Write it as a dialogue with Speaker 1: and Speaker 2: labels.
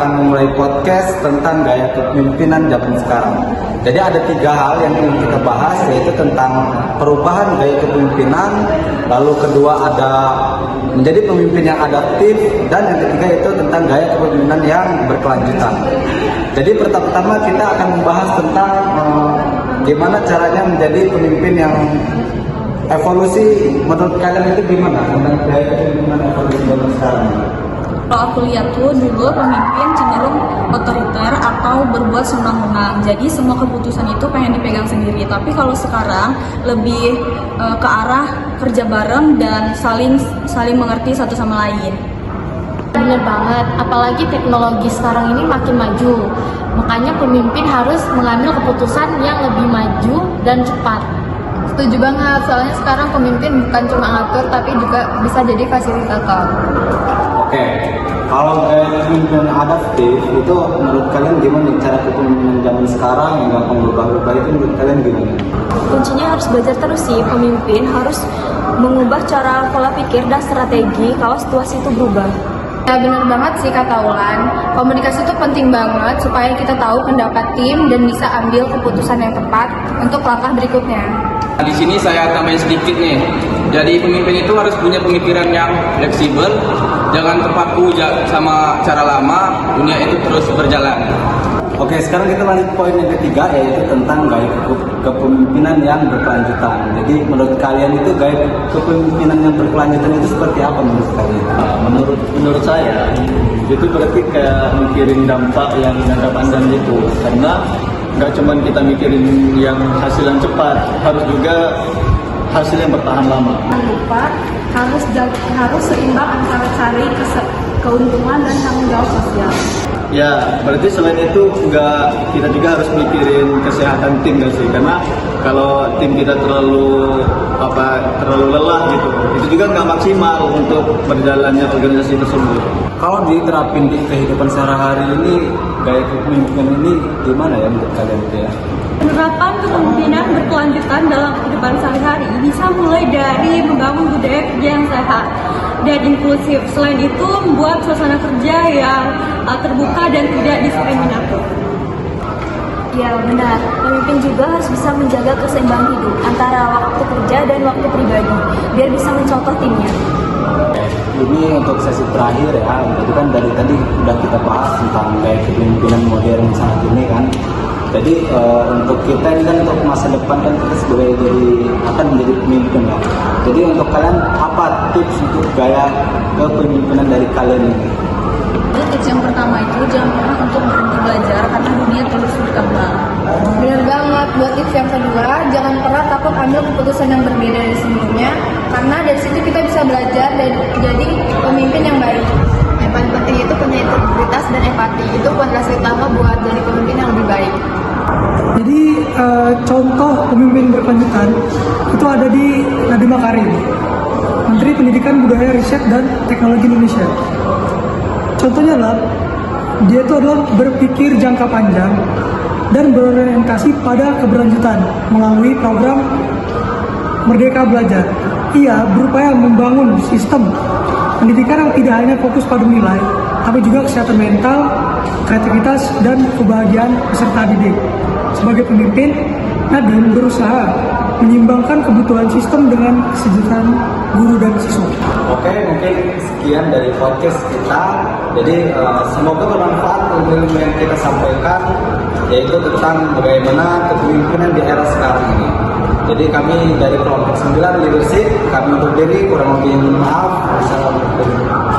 Speaker 1: akan memulai podcast tentang gaya kepemimpinan zaman sekarang. Jadi ada 3 hal yang ingin kita bahas, yaitu tentang perubahan gaya kepemimpinan, lalu kedua ada menjadi pemimpin yang adaptif, dan yang ketiga itu tentang gaya kepemimpinan yang berkelanjutan. Jadi pertama-tama kita akan membahas tentang gimana caranya menjadi pemimpin yang evolusi. Menurut kalian itu gimana tentang gaya kepemimpinan evolusi zaman sekarang?
Speaker 2: Kalau aku lihat tuh dulu pemimpin cenderung otoriter atau berbuat senang-senang. Jadi semua keputusan itu pengen dipegang sendiri. Tapi kalau sekarang lebih ke arah kerja bareng dan saling mengerti satu sama lain.
Speaker 3: Bener banget, apalagi teknologi sekarang ini makin maju. Makanya pemimpin harus mengambil keputusan yang lebih maju dan cepat.
Speaker 4: Setuju banget, soalnya sekarang pemimpin bukan cuma ngatur tapi juga bisa jadi fasilitator.
Speaker 1: Oke, kalau gaya kepemimpinan adaptif itu menurut kalian gimana cara kepemimpinan zaman sekarang yang gampang berubah-ubah itu menurut kalian gimana?
Speaker 2: Kuncinya harus belajar terus sih, pemimpin harus mengubah cara pola pikir dan strategi kalau situasi itu berubah.
Speaker 4: Ya bener banget sih kata Ulan, komunikasi itu penting banget supaya kita tahu pendapat tim dan bisa ambil keputusan yang tepat untuk langkah berikutnya.
Speaker 5: Di sini saya tambahin sedikit nih. Jadi pemimpin itu harus punya pemikiran yang fleksibel, jangan terpaku sama cara lama, dunia itu terus berjalan.
Speaker 1: Oke, sekarang kita lanjut poin yang ketiga, yaitu tentang gaya kepemimpinan yang berkelanjutan. Jadi menurut kalian itu gaya kepemimpinan yang berkelanjutan itu seperti apa menurut kalian?
Speaker 6: Menurut saya itu berarti kayak mikirin dampak yang jangka panjang itu, karena nggak cuma kita mikirin yang hasil yang cepat, harus juga hasil yang bertahan lama.
Speaker 2: Jangan lupa harus seimbang antara cari keuntungan dan tanggung jawab sosial.
Speaker 6: Ya, berarti selain itu kita juga harus mikirin kesehatan tim nggak sih? Karena kalau tim kita terlalu lelah gitu, itu juga nggak maksimal untuk berjalannya organisasi tersebut.
Speaker 1: Kalau diterapin di kehidupan sehari-hari ini, gaya kepemimpinan ini gimana ya menurut kalian itu ya?
Speaker 2: Penerapan kepemimpinan berkelanjutan dalam kehidupan sehari-hari bisa mulai dari membangun budaya kerja yang sehat dan inklusif. Selain itu, membuat suasana kerja yang terbuka dan tidak diskriminatif.
Speaker 3: Ya benar, pemimpin juga harus bisa menjaga keseimbangan hidup antara waktu kerja dan waktu pribadi, biar bisa mencontoh timnya.
Speaker 1: Ini untuk sesi terakhir ya, jadi kan dari tadi udah kita bahas tentang gaya kepemimpinan modern saat ini kan. Jadi untuk kita ini kan untuk masa depan kan kita akan menjadi pemimpin ya. Jadi untuk kalian apa tips untuk gaya kepemimpinan dari kalian ini?
Speaker 2: Tips yang pertama itu jangan pernah untuk berhenti belajar karena dunia terus berkembang.
Speaker 4: Bener banget, buat tips yang kedua, jangan pernah takut ambil keputusan yang berbeda dari sebelumnya, karena dari situ kita bisa belajar dan jadi pemimpin yang baik. Yang paling penting itu punya integritas dan empati, itu fondasi utama buat jadi pemimpin yang lebih baik.
Speaker 7: Jadi contoh pemimpin berkelanjutan itu ada di Nadiem Makarim, Menteri Pendidikan Budaya Riset dan Teknologi Indonesia. Contohnya adalah dia itu adalah berpikir jangka panjang dan berorientasi pada keberlanjutan melalui program Merdeka Belajar. Ia berupaya membangun sistem pendidikan yang tidak hanya fokus pada nilai, tapi juga kesehatan mental, kreativitas, dan kebahagiaan peserta didik. Sebagai pemimpin, Nadiem berusaha menyimbangkan kebutuhan sistem dengan kesejahteraan guru dan siswa.
Speaker 1: Oke, mungkin sekian dari podcast kita. Jadi semoga bermanfaat ilmu yang kita sampaikan, yaitu tentang bagaimana kepemimpinan di era sekarang ini. Jadi kami dari kelompok 9 Leadership, kami undur diri, kurang lebih maaf. Assalamualaikum.